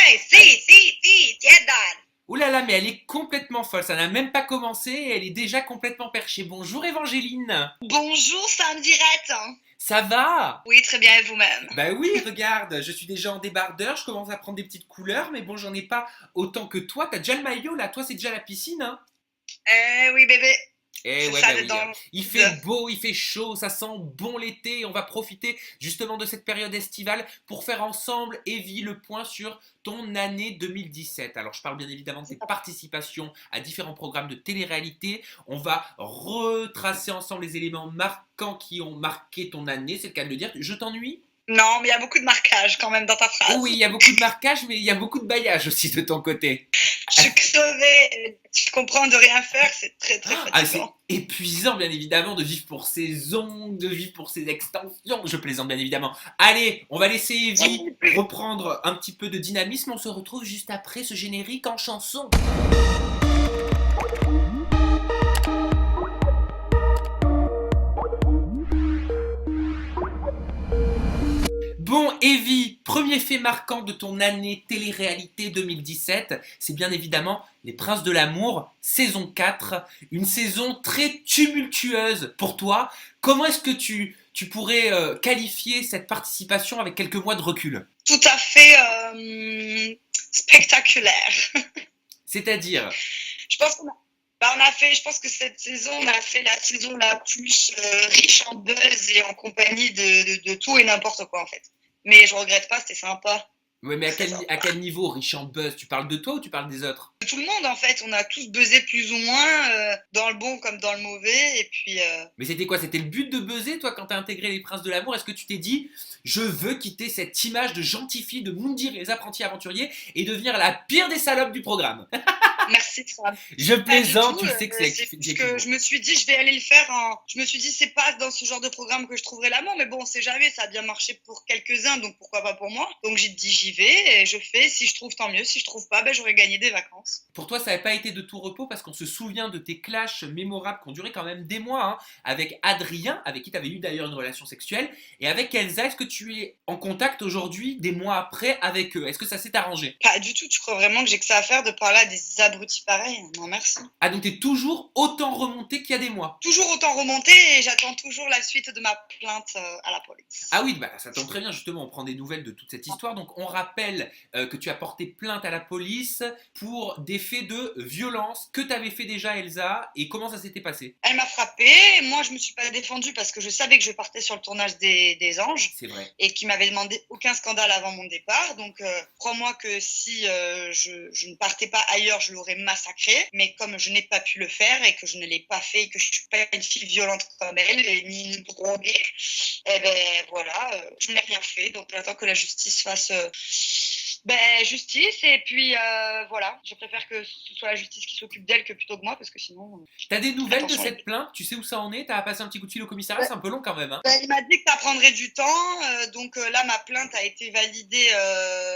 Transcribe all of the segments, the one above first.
Si, tiens, Dan. Ouh là là, mais elle est complètement folle, ça n'a même pas commencé et elle est déjà complètement perchée. Bonjour Évangéline. Bonjour, Samdirette. Ça va? Oui, très bien, et vous-même? Bah oui, regarde, je suis déjà en débardeur, je commence à prendre des petites couleurs, mais bon, j'en ai pas autant que toi. T'as déjà le maillot là, toi c'est déjà la piscine, hein? Oui, bébé, Eh c'est ouais, ça bah d'être oui, dans hein. le Il fait mood. beau, il fait chaud, ça sent bon l'été. On va profiter justement de cette période estivale pour faire ensemble, Evie, le point sur ton année 2017. Alors, je parle bien évidemment de tes participations à différents programmes de télé-réalité. On va retracer ensemble les éléments marquants qui ont marqué ton année, c'est le cas de le dire. Je t'ennuie? Non, mais il y a beaucoup de marquage quand même dans ta Oh oui, phrase. il y a beaucoup de marquage, mais il y a beaucoup de bailliage aussi de ton côté. Je suis crevée, tu comprends de rien faire, c'est très très Ah, c'est fatigant. épuisant, bien évidemment, de vivre pour ses ongles, de vivre pour ses extensions. Je plaisante, bien évidemment. Allez, on va laisser Evie reprendre un petit peu de dynamisme. On se retrouve juste après ce générique en chanson. Bon, Evie, premier fait marquant de ton année télé-réalité 2017, c'est bien évidemment Les Princes de l'amour, saison 4, une saison très tumultueuse pour toi. Comment est-ce que tu pourrais qualifier cette participation avec quelques mois de recul? Tout à fait spectaculaire. C'est-à-dire, Je pense je pense que cette saison, on a fait la saison la plus riche en buzz et en compagnie de tout et n'importe quoi en fait. Mais je regrette pas, c'était sympa. ouais, mais Très sympa. à quel niveau, riche en buzz? Tu parles de toi ou tu parles des autres? Tout le monde en fait, on a tous buzzé plus ou moins, dans le bon comme dans le mauvais. Et puis, Mais c'était quoi? C'était le but de buzzer, toi, quand t'as intégré Les Princes de l'amour? Est-ce que tu t'es dit, je veux quitter cette image de gentille fille de Moundir et les apprentis aventuriers et devenir la pire des salopes du programme? merci Sam. Je Pas du plaisante, tout. tu sais que c'est C'est qui juste est que beau. je me suis dit, je vais aller le faire. Je me suis dit, c'est pas dans ce genre de programme que je trouverai l'amour, mais bon, on sait jamais. Ça a bien marché pour quelques-uns, donc pourquoi pas pour moi. Donc j'ai dit, j'y vais et je fais. Si je trouve, tant mieux. Si je trouve pas, ben j'aurais gagné des vacances. Pour toi, ça n'avait pas été de tout repos parce qu'on se souvient de tes clashs mémorables qui ont duré quand même des mois, hein, avec Adrien, avec qui tu avais eu d'ailleurs une relation sexuelle, et avec Elsa. Est-ce que tu es en contact aujourd'hui, des mois après, avec eux? Est-ce que ça s'est arrangé? Pas du tout. Tu crois vraiment que j'ai que ça à faire de parler à des abrutis pareils? Non, merci. Ah, donc t'es toujours autant remonté qu'il y a des mois? Toujours autant remonté et j'attends toujours la suite de ma plainte à la Ah police. oui, bah, ça tombe très bien, justement, on prend des nouvelles de toute cette histoire. Donc on rappelle que tu as porté plainte à la police pour des faits de violence que tu avais fait déjà, Elsa, et comment ça s'était passé? Elle m'a frappée. Moi, je me suis pas défendue parce que je savais que je partais sur le tournage des Anges C'est vrai. et qu'il m'avait demandé aucun scandale avant mon départ. Donc, crois-moi que si je ne partais pas ailleurs, je l'aurais massacré. Mais comme je n'ai pas pu le faire et que je ne l'ai pas fait et que je suis pas une fille violente comme elle, et ni une droguée, eh ben voilà, je n'ai rien fait. Donc, j'attends que la justice fasse justice. Et puis, voilà, je préfère que ce soit la justice qui s'occupe d'elle que plutôt que moi parce que sinon, T'as des nouvelles de attention. cette plainte? Tu sais où ça en est? T'as passé un petit coup de fil au commissariat? C'est un peu long quand même, hein? Il m'a dit que ça prendrait du temps, donc là ma plainte a été validée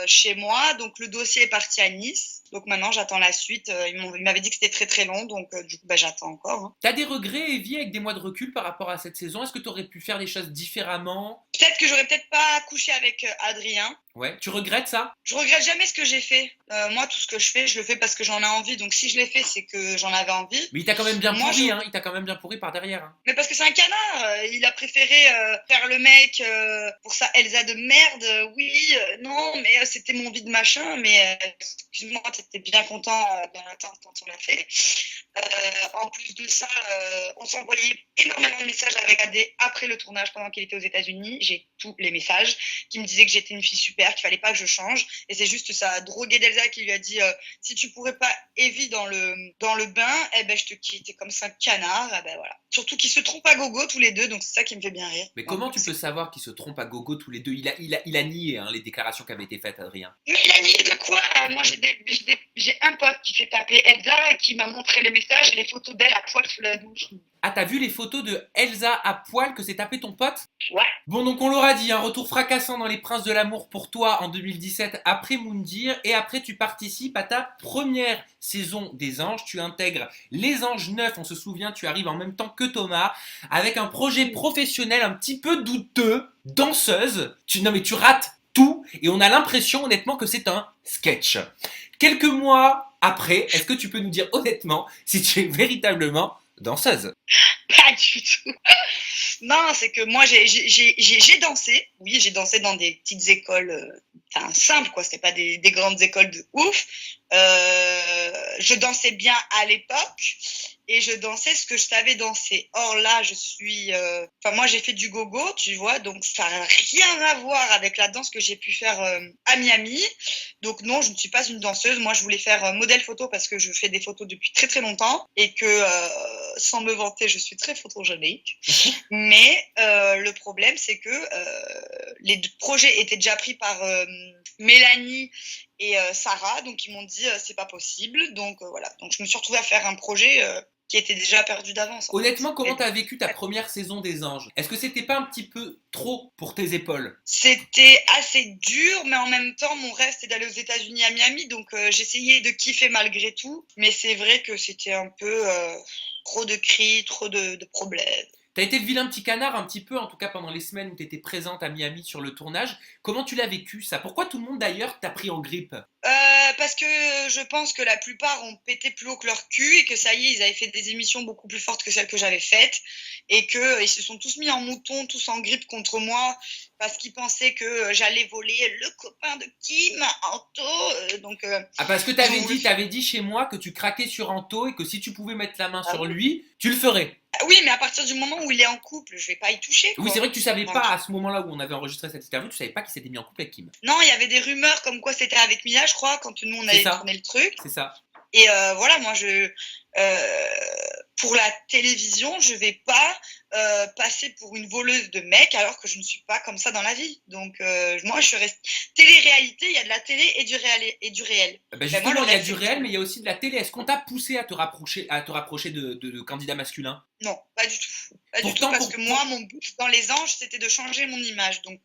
chez moi, donc le dossier est parti à Nice, donc maintenant j'attends la suite. Il m'avait dit que c'était très très long, donc du coup j'attends encore. Hein. T'as des regrets, Evie, avec des mois de recul par rapport à cette saison? Est-ce que t'aurais pu faire des choses différemment? Peut-être que j'aurais peut-être pas couché avec Adrien. Ouais, tu regrettes ça? Je regrette jamais ce que j'ai fait. Moi tout ce que je fais, je le fais parce que j'en ai envie, donc si je l'ai fait, c'est que j'en avais envie. Mais il t'a quand même bien Moi je pourri, hein? Il t'a quand même bien pourri par derrière, hein? Mais parce que c'est un canard, il a préféré faire le mec pour sa Elsa de merde. Oui, non, mais c'était mon vie de machin. Mais excuse-moi, t'étais bien content dans l'attente quand on l'a fait. En plus de ça, on s'envoyait énormément de messages avec AD après le tournage pendant qu'il était aux États-Unis. J'ai tous les messages qui me disaient que j'étais une fille super, qu'il fallait pas que je change. Et c'est juste ça, drogué d'Elsa qui lui a dit si tu pourrais pas Evie dans le bain, eh ben je te quitte. Et comme c'est un canard, eh ben voilà. Surtout qu'ils se trompent à gogo tous les deux, donc c'est ça qui me fait bien rire. Mais Donc, comment tu peux savoir qu'ils se trompent à gogo tous les deux? Il a nié, hein, les déclarations qui avaient été faites, Adrien. mais il a nié de quoi? Moi j'ai un pote qui s'est appelé Elsa et qui m'a montré les messages et les photos d'elle à poil sous la douche. Ah, t'as vu les photos de Elsa à poil que s'est tapé ton pote? Ouais. Bon, donc on l'aura dit, un retour fracassant dans Les Princes de l'amour pour toi en 2017 après Moundir. Et après, tu participes à ta première saison des Anges. Tu intègres Les Anges 9, on se souvient, tu arrives en même temps que Thomas, avec un projet professionnel un petit peu douteux, danseuse. Non mais tu rates tout et on a l'impression honnêtement que c'est un sketch. Quelques mois après, est-ce que tu peux nous dire honnêtement si tu es véritablement danseuse? Pas du tout. Non, c'est que moi, j'ai dansé. Oui, j'ai dansé dans des petites écoles, simples, quoi. C'était pas des grandes écoles de ouf. Je dansais bien à l'époque et je dansais ce que je savais danser. Or là, moi, j'ai fait du gogo, tu vois, donc ça n'a rien à voir avec la danse que j'ai pu faire à Miami. Donc non, je ne suis pas une danseuse. Moi, je voulais faire modèle photo parce que je fais des photos depuis très très longtemps et que, sans me vanter, je suis très photogénique. Mais le problème, c'est que les projets étaient déjà pris par Mélanie et Sarah, donc ils m'ont dit c'est pas possible. Donc voilà, donc je me suis retrouvée à faire un projet qui était déjà perdu d'avance. Honnêtement, comment t'as vécu ta première saison des Anges? Est-ce que c'était pas un petit peu trop pour tes épaules? C'était assez dur, mais en même temps, mon rêve, c'était d'aller aux États-Unis à Miami, donc j'essayais de kiffer malgré tout. Mais c'est vrai que c'était un peu trop de cris, trop de problèmes. T'as été le vilain petit canard un petit peu, en tout cas pendant les semaines où t'étais présente à Miami sur le tournage. Comment tu l'as vécu ça? Pourquoi tout le monde d'ailleurs t'a pris en grippe? Parce que je pense que la plupart ont pété plus haut que leur cul et que ça y est, ils avaient fait des émissions beaucoup plus fortes que celles que j'avais faites et qu'ils se sont tous mis en mouton, tous en grippe contre moi parce qu'ils pensaient que j'allais voler le copain de Kim, Anto. Ah, parce que t'avais dit chez moi que tu craquais sur Anto et que si tu pouvais mettre la main sur lui, tu le ferais. Oui, mais à partir du moment où il est en couple, je vais pas y toucher, Oui, quoi. c'est vrai que tu savais Voilà. pas à ce moment-là où on avait enregistré cette interview, tu savais pas qu'il s'était mis en couple avec Kim. Non, il y avait des rumeurs comme quoi c'était avec Mia, je crois, quand nous on C'est avait ça. tourné le truc. C'est ça. Et voilà, moi, pour la télévision, je vais pas passer pour une voleuse de mecs alors que je ne suis pas comme ça dans la vie. Donc, moi, je reste télé-réalité, il y a de la télé et du réel. Ben justement, il y a du réel, mais il y a aussi de la télé. Est-ce qu'on t'a poussé à te rapprocher, de candidats masculins? Non, pas du tout. Pas du Pourtant, tout, parce que moi, mon but dans Les Anges, c'était de changer mon image. Donc,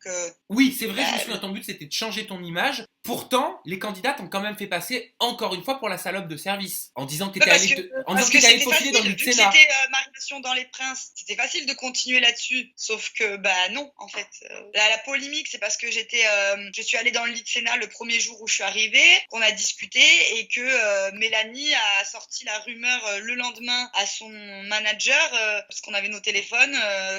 oui, c'est vrai, je me souviens, ton but c'était de changer ton image. Pourtant, les candidats t'ont quand même fait passer encore une fois pour la salope de service. En disant que t'étais allé c'était te faufiler facile, dans le vu que Sénat. c'était Marie-Passion dans Les Princes, c'était facile de continuer là-dessus. Sauf que, bah non, en fait. La polémique, c'est parce que je suis allée dans le lit de Sénat le premier jour où je suis arrivée, qu'on a discuté et que Mélanie a sorti la rumeur le lendemain à son manager, parce qu'on avait nos téléphones,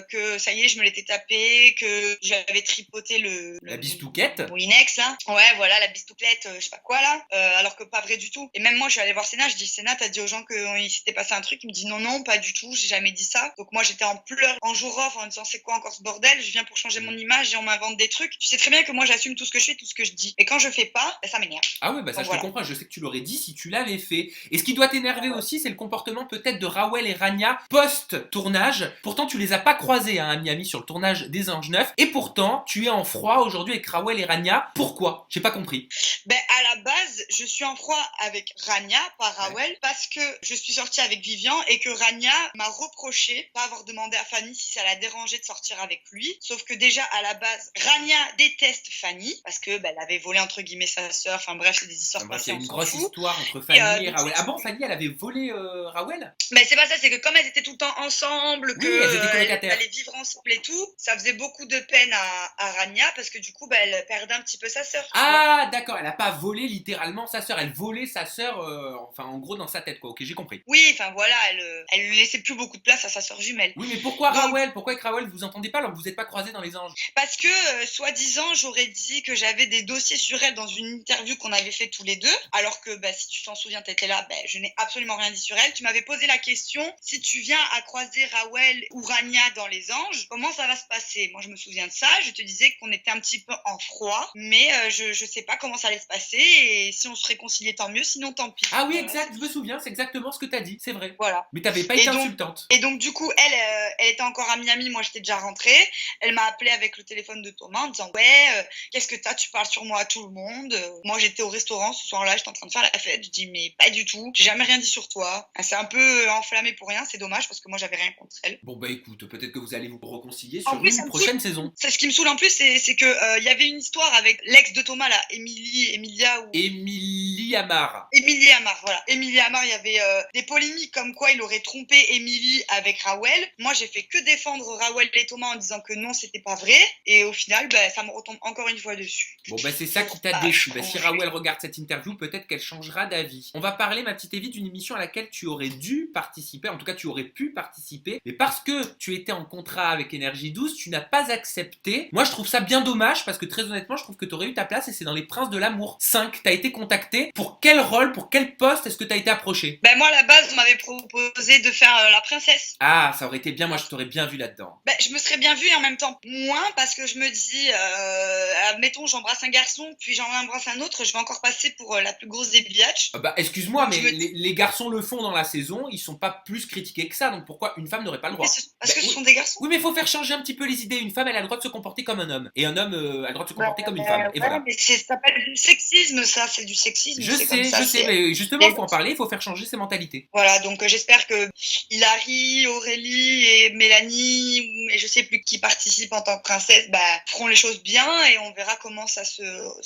que ça y est, je me l'étais tapé, que j'avais tripoté La bistouquette. le Moulinex, là. Ouais, voilà, la bistouquette, je sais pas quoi, là. Alors que pas vrai du tout. Et même moi, je suis allée voir Sénat, je dis, Sénat, t'as dit aux gens qu'il s'était passé un truc? Il me dit, non, non, pas du tout, j'ai jamais dit ça. Donc moi, j'étais en pleurs, en jour off, en disant, c'est quoi encore ce bordel? Je viens pour changer mon image et on m'invente des trucs. Tu sais très bien que moi, j'assume tout ce que je fais, tout ce que je dis. Et quand je fais pas, bah, ça m'énerve. Ah ouais, bah ça Donc, je voilà. te comprends, je sais que tu l'aurais dit si tu l'avais fait. Et ce qui doit t'énerver aussi, c'est le comportement peut-être de Rawel et Rania post-tournage. Pourtant, tu les as pas croisés à Miami sur le tournage des Anges 9. Et pourtant, tu es en froid aujourd'hui avec Rawel et Rania. Pourquoi? J'ai pas compris. Ben, à la base, je suis en froid avec Rania, pas Rawel, parce que je suis sortie avec Vivian et que Rania m'a reproché pas avoir demandé à Fanny si ça la dérangeait de sortir avec lui. Sauf que déjà, à la base, Rania déteste Fanny parce que ben, elle avait volé entre guillemets sa sœur. Enfin bref, c'est des histoires Bref, passées. il y a une on s'en grosse fout. histoire entre Fanny et donc, Rawel. Ah bon, Fanny, elle avait volé Rawel? Mais c'est pas ça, c'est que comme elles étaient tout le temps ensemble, Oui, elles étaient elles colocataires. allaient vivre ensemble et tout, ça faisait beaucoup de peine à Rania parce que du coup, bah, elle perdait un petit peu sa sœur. Ah d'accord, elle a pas volé littéralement sa sœur, elle volait sa sœur, enfin en gros dans sa tête quoi. Ok, j'ai compris. Oui, enfin voilà, elle lui laissait plus beaucoup de place à sa sœur jumelle. Oui, mais pourquoi Donc, Rawel? Pourquoi avec Rawel vous entendez pas alors que vous n'êtes pas croisés dans les Anges? parce que, soi-disant, j'aurais dit que j'avais des dossiers sur elle dans une interview qu'on avait fait tous les deux, alors que bah, si tu t'en souviens, t'étais là, bah, je n'ai absolument rien dit sur elle. Tu m'avais posé la question, si tu viens à croiser Rawel ou Rania dans les Anges, comment ça va se passer? Moi, je me souviens de ça, je te disais qu'on était un petit peu en froid, mais je sais pas comment ça allait se passer, et si on se réconciliait, tant mieux, sinon tant pis. Ah oui, exact, je me souviens, c'est exactement ce que t'as dit, c'est vrai. Voilà. Mais t'avais pas Et été donc- insultante. Et donc, du coup, elle était encore à Miami, moi j'étais déjà rentrée. Elle m'a appelé avec le téléphone de Thomas en disant, ouais, qu'est-ce que t'as? Tu parles sur moi à tout le monde. Moi, j'étais au restaurant ce soir-là, j'étais en train de faire la fête. Je dis, mais pas du tout, j'ai jamais rien dit sur toi. Elle s'est un peu enflammée pour rien, c'est dommage parce que moi, j'avais rien contre elle. Bon bah écoute, peut-être que vous allez vous réconcilier En sur plus, ça une me prochaine saison. C'est ce qui me saoule en plus, c'est que il y avait une histoire avec l'ex de Thomas là, Emilia ou Émilie Amar. Émilie Amar, voilà. Émilie Amar, il y avait des polémiques comme quoi il aurait trompé Émilie avec Rawel. Moi, j'ai fait que défendre Rawel et Thomas en disant que non, c'était pas vrai. Et au final, ça me retombe encore une fois dessus. Bon, c'est ça qui t'a déçu. Si Rawel regarde cette interview, peut-être qu'elle changera d'avis. On va parler, ma petite Evie, d'une émission à laquelle tu aurais dû participer. En tout cas, tu aurais pu participer. Mais parce que tu étais en contrat avec Énergie 12, tu n'as pas accepté. Moi, je trouve ça bien dommage parce que très honnêtement, je trouve que tu aurais eu ta place et c'est dans Les Princes de l'amour 5. Tu as été contacté. Pour quel rôle, pour quel poste est-ce que tu as été approché? Moi, à la base, on m'avait proposé de faire la princesse. Ah, ça aurait été bien. Moi, je t'aurais bien vu là-dedans. Je me serais bien vue et en même temps moins parce que je me dis, admettons, j'embrasse un garçon, puis j'en embrasse un autre, je vais encore passer pour la plus grosse des biatchs. Excuse-moi, mais les garçons le font dans la saison, ils sont pas plus critiqués que ça, donc pourquoi une femme n'aurait pas le droit? Parce que ce sont des garçons. Oui, mais il faut faire changer un petit peu les idées. Une femme, elle a le droit de se comporter comme un homme, et un homme a le droit de se comporter comme une femme. Et voilà. Mais ça s'appelle du sexisme, ça, c'est du sexisme. Je sais, mais justement, il faut en parler, il faut faire changer ces mentalités. Voilà, donc j'espère que Hilary, Aurélie et Mélanie, et je sais plus qui participe en tant que princesse, feront les choses bien et on verra comment ça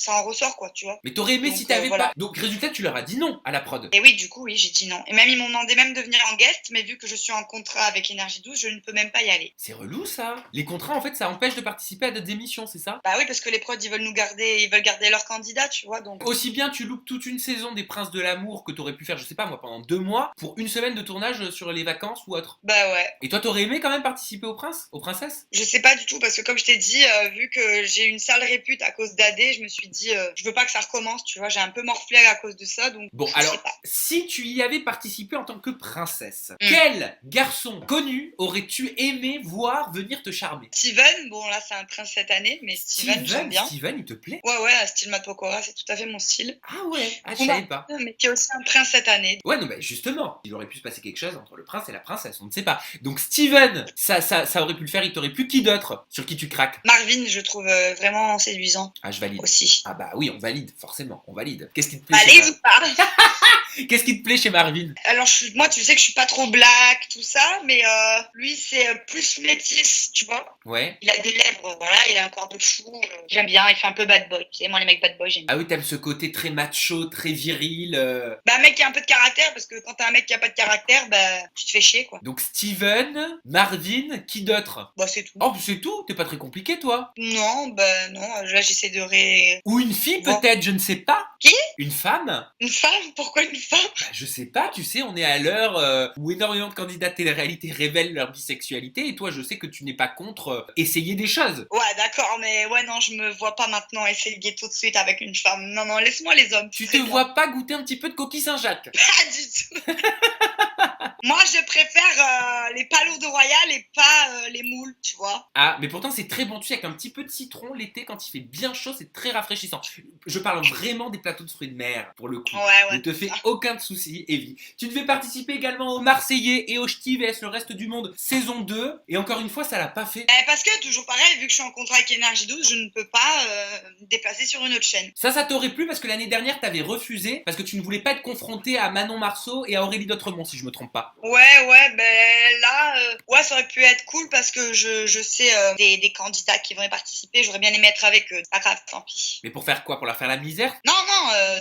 en ressort, quoi, tu vois. Mais t'aurais aimé si t'avais pas. Donc, résultat, tu leur as dit non à la prod. Et oui, du coup, oui, j'ai dit non. Et même, ils m'ont demandé même de venir en guest, mais vu que je suis en contrat avec Énergie 12, je ne peux même pas y aller. C'est relou, ça. Les contrats, en fait, ça empêche de participer à d'autres émissions, c'est ça? Bah oui, parce que les prods, ils veulent garder leurs candidats, tu vois, donc. Aussi bien tu loupes toute une saison des Princes de l'amour que t'aurais pu faire, je sais pas moi, pendant 2 mois, pour une semaine de tournage sur les vacances ou autre. Bah ouais. Et toi, t'aurais aimé quand même participer aux princes, aux princesses? Je sais pas du tout, parce que comme je t'ai dit, vu que j'ai une sale répute à cause d'AD, je me suis dit, je veux pas que ça recommence, tu vois, j'ai un peu morflé à cause de ça, donc. Bon, je alors, sais pas. si tu y avais participé en tant que princesse, quel garçon connu aurais-tu aimé voir venir te charmer? Steven, bon là c'est un prince cette année, mais Steven, j'aime bien. Steven, il te plaît? Ouais, style Matt Pokora, c'est tout à fait mon style. Ah ouais, je savais pas. Mais qui est aussi un prince cette année. Ouais, non, mais justement, il aurait pu se passer quelque chose entre le prince et la princesse, on ne sait pas. Donc Steven, ça aurait pu le faire, il t'aurait plu. Qui d'autre sur qui tu craques? Marvin, je trouve vraiment séduisant. Ah, je valide. Aussi. Ah bah oui, on valide, forcément, on valide. Qu'est-ce qui te plaît? Allez, ou pas. Qu'est-ce qui te plaît chez Marvin? Alors, moi, tu sais que je suis pas trop black, tout ça, mais lui, c'est plus métis, tu vois. Ouais. Il a des lèvres, voilà, il a un corps de fou. J'aime bien, il fait un peu bad boy. Tu sais, moi, les mecs bad boy, j'aime bien. Ah oui, t'aimes ce côté très macho, très viril. Un mec qui a un peu de caractère, parce que quand t'as un mec qui a pas de caractère, tu te fais chier, quoi. Donc Steven, Marvin, qui d'autre? C'est tout. Oh, c'est tout? T'es pas très compliqué, toi? Non, non, là, j'essaie de Ou une fille, peut-être, je ne sais pas. Qui? Une femme? Une femme? Pourquoi une femme? Je sais pas, tu sais, on est à l'heure où énormément de candidats télé-réalité révèlent leur bisexualité, et toi, je sais que tu n'es pas contre essayer des choses. Ouais, d'accord, mais non, je me vois pas maintenant essayer tout de suite avec une femme. Non, laisse-moi les hommes. Tu te vois pas goûter un petit peu de coquille Saint-Jacques? Pas du tout. Moi, je préfère les palourdes royales et pas les moules, tu vois. Ah, mais pourtant, c'est très bon, tu sais, avec un petit peu de citron, l'été, quand il fait bien chaud, c'est très rafraîchissant. Je parle vraiment des plateaux de fruits de mer, pour le coup. Ouais. Ne te fais aucun souci, Evie. Tu devais participer également aux Marseillais et aux Ch'tis vs le reste du monde, saison 2, et encore une fois, ça l'a pas fait. Parce que, toujours pareil, vu que je suis en contrat avec Énergie 12, je ne peux pas me déplacer sur une autre chaîne. Ça t'aurait plu parce que l'année dernière, t'avais refusé, parce que tu ne voulais pas être confronté à Manon Marceau et à Aurélie Dautremont, si je me trompe pas. Ouais, là, ça aurait pu être cool parce que je sais des candidats qui vont y participer, j'aurais bien aimé être avec eux. Pas grave, tant pis. Mais pour faire quoi? Pour leur faire la misère? Non,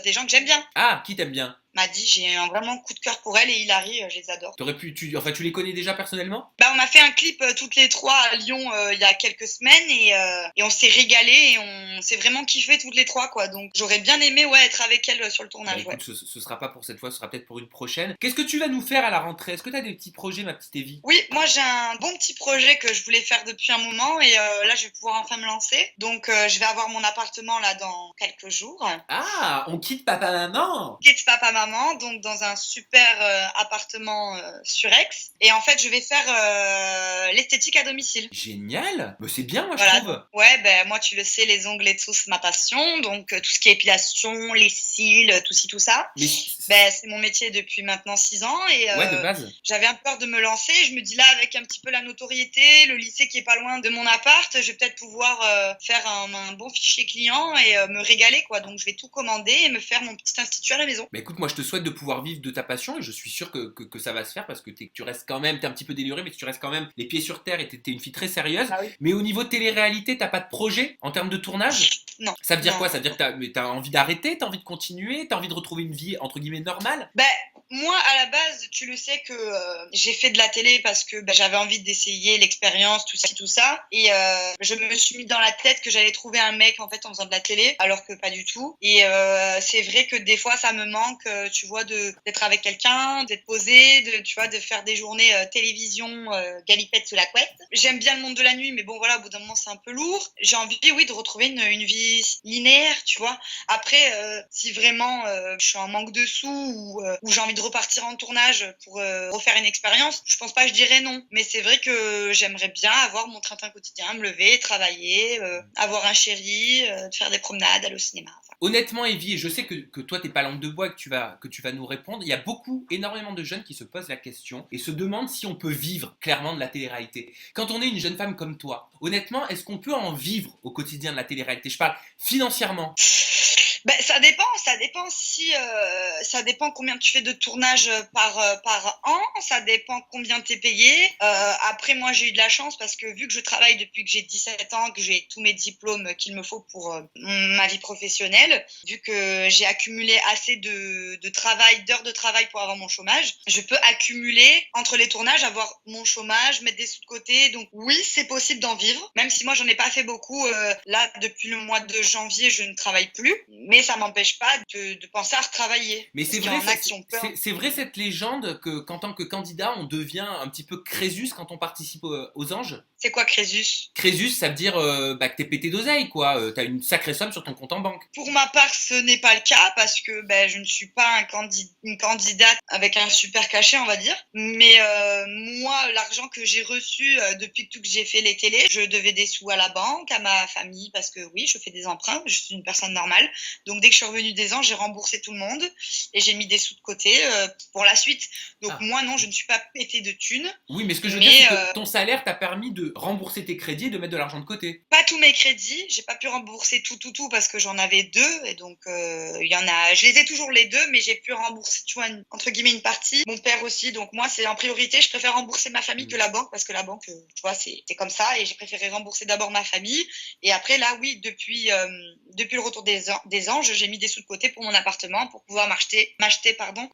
des gens que j'aime bien. Ah, qui t'aime bien? M'a dit, j'ai un vraiment coup de cœur pour elle et Hilary, je les adore. Tu les connais déjà personnellement? On a fait un clip toutes les trois à Lyon il y a quelques semaines et on s'est régalé et on s'est vraiment kiffé toutes les trois, quoi. Donc j'aurais bien aimé être avec elle sur le tournage. Écoute, ce sera pas pour cette fois, ce sera peut-être pour une prochaine. Qu'est-ce que tu vas nous faire à la rentrée? Est-ce que tu as des petits projets, ma petite Evie? Oui, moi j'ai un bon petit projet que je voulais faire depuis un moment et là je vais pouvoir enfin me lancer. Donc je vais avoir mon appartement là dans quelques jours. Ah, on quitte papa-maman. Quitte papa-maman, donc dans un super appartement sur Aix. Et en fait, je vais faire l'esthétique à domicile. Génial. C'est bien, moi, voilà. je trouve. Ouais, moi, tu le sais, les ongles et tout, c'est ma passion. Donc, tout ce qui est épilation, les cils, tout ci, tout ça. C'est mon métier depuis maintenant 6 ans. Et ouais, de base. j'avais un peu peur de me lancer. Je me dis là, avec un petit peu la notoriété, le lycée qui est pas loin de mon appart, je vais peut-être pouvoir faire un bon fichier client et me régaler, quoi. Donc, je vais tout commander et me faire mon petit institut à la maison. Écoute, moi, je te souhaite de pouvoir vivre de ta passion et je suis sûr que ça va se faire parce que tu restes quand même, t'es un petit peu déluré, mais tu restes quand même les pieds sur terre et t'es une fille très sérieuse. Ah oui. Mais au niveau de télé-réalité, t'as pas de projet en termes de tournage? Non. Ça veut dire Non. quoi? Ça veut dire que t'as envie d'arrêter, t'as envie de continuer, t'as envie de retrouver une vie entre guillemets normale? Ben, moi, à la base, tu le sais que j'ai fait de la télé parce que j'avais envie d'essayer l'expérience, tout ça, tout ça. Et je me suis mis dans la tête que j'allais trouver un mec en fait en faisant de la télé, alors que pas du tout. Et c'est vrai que des fois, ça me manque, tu vois, d'être avec quelqu'un, d'être posé, tu vois, de faire des journées télévision, galipette sous la couette. J'aime bien le monde de la nuit, mais bon, voilà, au bout d'un moment, c'est un peu lourd. J'ai envie, oui, de retrouver une vie linéaire, tu vois. Après, si vraiment je suis en manque de sous ou j'ai envie de repartir en tournage pour refaire une expérience, je pense pas que je dirais non. Mais c'est vrai que j'aimerais bien avoir mon train-train quotidien, me lever, travailler, avoir un chéri, faire des promenades, aller au cinéma. Enfin. Honnêtement, Evie, et je sais que toi, t'es pas langue de bois et que tu vas nous répondre, il y a énormément de jeunes qui se posent la question et se demandent si on peut vivre clairement de la télé-réalité. Quand on est une jeune femme comme toi, honnêtement, est-ce qu'on peut en vivre au quotidien de la télé-réalité? Je parle financièrement. Ben, ça dépend si ça dépend combien tu fais de tournage par an, ça dépend combien t'es payé. Après moi j'ai eu de la chance parce que vu que je travaille depuis que j'ai 17 ans, que j'ai tous mes diplômes qu'il me faut pour ma vie professionnelle, vu que j'ai accumulé assez de travail, d'heures de travail pour avoir mon chômage, je peux accumuler entre les tournages, avoir mon chômage, mettre des sous de côté. Donc oui, c'est possible d'en vivre, même si moi j'en ai pas fait beaucoup. Là depuis le mois de janvier, je ne travaille plus. Mais ça m'empêche pas de penser à retravailler. Mais Parce c'est qu'il y vrai, en a qui ont peur. c'est vrai cette légende qu'en tant que candidat, on devient un petit peu Crésus quand on participe aux Anges. C'est quoi Crésus? Crésus, ça veut dire que t'es pété d'oseille, quoi. T'as une sacrée somme sur ton compte en banque. Pour ma part, ce n'est pas le cas parce que je ne suis pas une candidate avec un super cachet, on va dire. Mais moi, l'argent que j'ai reçu depuis que j'ai fait les télés, je devais des sous à la banque, à ma famille, parce que oui, je fais des emprunts, je suis une personne normale. Donc dès que je suis revenue des Anges, j'ai remboursé tout le monde et j'ai mis des sous de côté pour la suite. Donc moi, non, je ne suis pas pété de thunes. Oui, mais ce que je veux dire, c'est que ton salaire t'a permis de rembourser tes crédits et de mettre de l'argent de côté. Pas tous mes crédits, j'ai pas pu rembourser tout parce que j'en avais deux et donc il y en a, je les ai toujours les deux, mais j'ai pu rembourser, tu vois, entre guillemets une partie. Mon père aussi, donc moi c'est en priorité, je préfère rembourser ma famille que la banque parce que la banque, tu vois, c'est comme ça et j'ai préféré rembourser d'abord ma famille et après là, oui, depuis le retour des Anges, j'ai mis des sous de côté pour mon appartement pour pouvoir m'acheter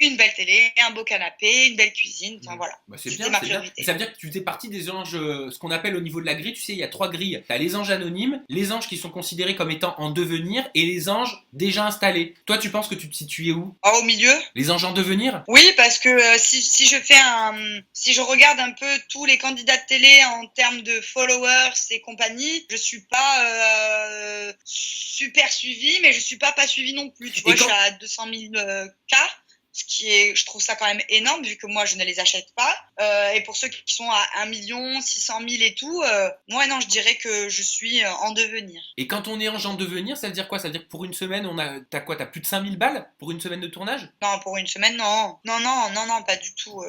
une belle télé, un beau canapé, une belle cuisine, enfin voilà. Bah, c'est C'était bien, ma c'est bien. priorité. Ça veut dire que tu fais partie des anges, ce qu'on appelle au niveau de la grille, tu sais, il y a 3 grilles. Tu as les anges anonymes, les anges qui sont considérés comme étant en devenir et les anges déjà installés. Toi, tu penses que tu te situais où? Oh, au milieu? Les anges en devenir? Oui, parce que si je regarde un peu tous les candidats de télé en termes de followers et compagnie, je suis pas super suivie, mais je suis pas suivie non plus. Tu vois, je suis à 200 000 cas. Ce qui est, je trouve ça quand même énorme vu que moi je ne les achète pas. Et pour ceux qui sont à 1 600 000 et tout, moi non, je dirais que je suis en devenir. Et quand on est ange en devenir, ça veut dire quoi? Ça veut dire que pour une semaine, t'as quoi? T'as plus de 5000 balles pour une semaine de tournage? Non, pour une semaine, non. Non, pas du tout.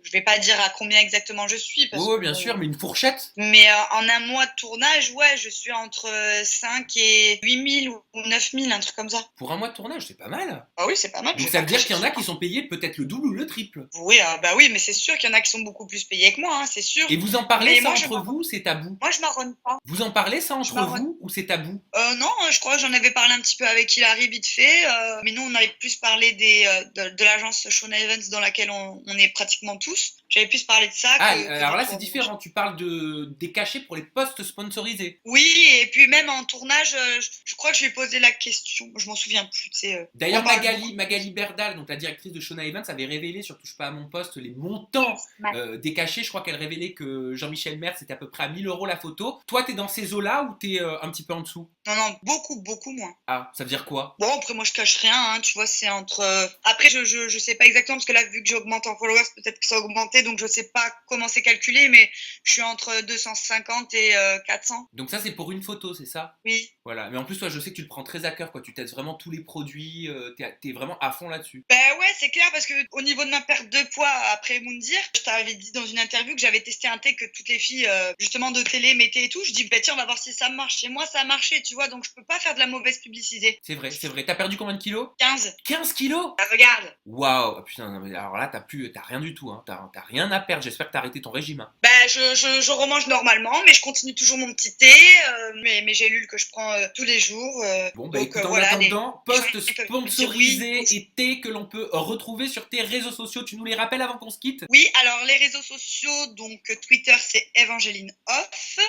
Je vais pas dire à combien exactement je suis. Parce Oh, que, bien sûr, mais une fourchette? mais en un mois de tournage, ouais, je suis entre 5 et 8 000 ou 9 000, un truc comme ça. Pour un mois de tournage, c'est pas mal. Ah oui, c'est pas mal. Donc ça veut dire qu'il y en a qui sont payés peut-être le double ou le triple. Oui, bah oui, mais c'est sûr qu'il y en a qui sont beaucoup plus payés que moi, hein, c'est sûr. Et vous en parlez Mais ça moi, entre vous, c'est tabou? Moi, je m'arronne pas. Vous en parlez ça Je entre m'arronne. vous ou c'est tabou? Non, je crois que j'en avais parlé un petit peu avec Hilary vite fait, mais nous on avait plus parlé de l'agence Shona Evans dans laquelle on est pratiquement tous. J'avais plus parlé de ça. Ah, que alors des là c'est tournages. différent, tu parles des cachets pour les postes sponsorisés. Oui, et puis même en tournage, je crois que je lui ai posé la question, je m'en souviens plus. D'ailleurs on parle beaucoup. Magali Berdal, donc la directrice de Shona Evans, avait révélé sur Touche pas à mon poste les montants des cachets. Je crois qu'elle révélait que Jean-Michel Maire c'était à peu près à 1000 € la photo. Toi t'es dans ces eaux-là ou t'es un petit peu en dessous? Non, beaucoup moins. Ah, ça veut dire quoi? Bon, après, moi, je cache rien, hein, tu vois, c'est entre... Après, je sais pas exactement, parce que là, vu que j'augmente en followers, peut-être que ça a augmenté, donc je sais pas comment c'est calculé, mais je suis entre 250 et 400. Donc ça c'est pour une photo, c'est ça? Oui. Voilà. Mais en plus, toi, je sais que tu le prends très à cœur, quoi. Tu testes vraiment tous les produits, t'es vraiment à fond là-dessus. Bah ouais, c'est clair, parce que au niveau de ma perte de poids après Moundir, je t'avais dit dans une interview que j'avais testé un thé que toutes les filles justement de télé mettaient et tout. Je dis bah tiens, on va voir si ça marche. Chez moi, ça a marché, tu vois, donc je peux pas faire de la mauvaise publicité. C'est vrai, c'est vrai. T'as perdu combien de kilos? 15. 15 kilos? Ah, regarde. Waouh! Ah, putain, non, mais alors là, t'as rien du tout, hein. T'as rien à perdre. J'espère que t'as arrêté ton régime, hein. Bah je remange normalement, mais je continue toujours mon petit thé, mes gélules que je prends tous les jours. Bon, bah Donc écoute, en voilà, attendant, les gens post ils peuvent me dire oui. sponsorisé et thé que l'on peut retrouver sur tes réseaux sociaux. Tu nous les rappelles avant qu'on se quitte? Oui, alors les réseaux sociaux, donc Twitter c'est Evangeline Off,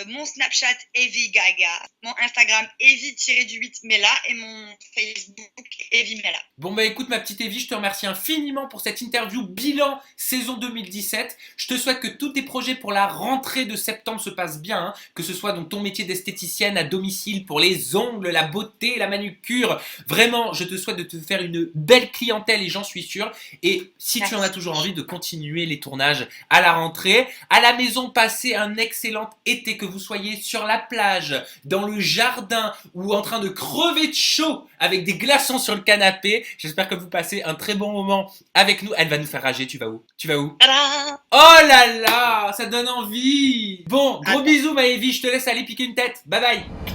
mon Snapchat Evie Gaga, mon Instagram Evie-du-8 Mela et mon Facebook Evie Mela. Bon bah écoute ma petite Evie, je te remercie infiniment pour cette interview bilan saison 2017. Je te souhaite que tous tes projets pour la rentrée de septembre se passent bien, hein. Que ce soit donc ton métier d'esthéticienne à domicile pour les ongles, la beauté, la manucure. Vraiment, je te souhaite de te faire une belle clientèle et j'en suis sûr. Et si tu en as toujours envie de continuer les tournages à la rentrée, à la maison, passez un excellent été, que vous soyez sur la plage, dans le jardin ou en train de crever de chaud avec des glaçons sur le canapé. J'espère que vous passez un très bon moment avec nous. Elle va nous faire rager. Tu vas où? Tu vas où? Tada! Oh là là, ça donne envie. Bon, gros bisous ma Evie, je te laisse aller piquer une tête. Bye bye.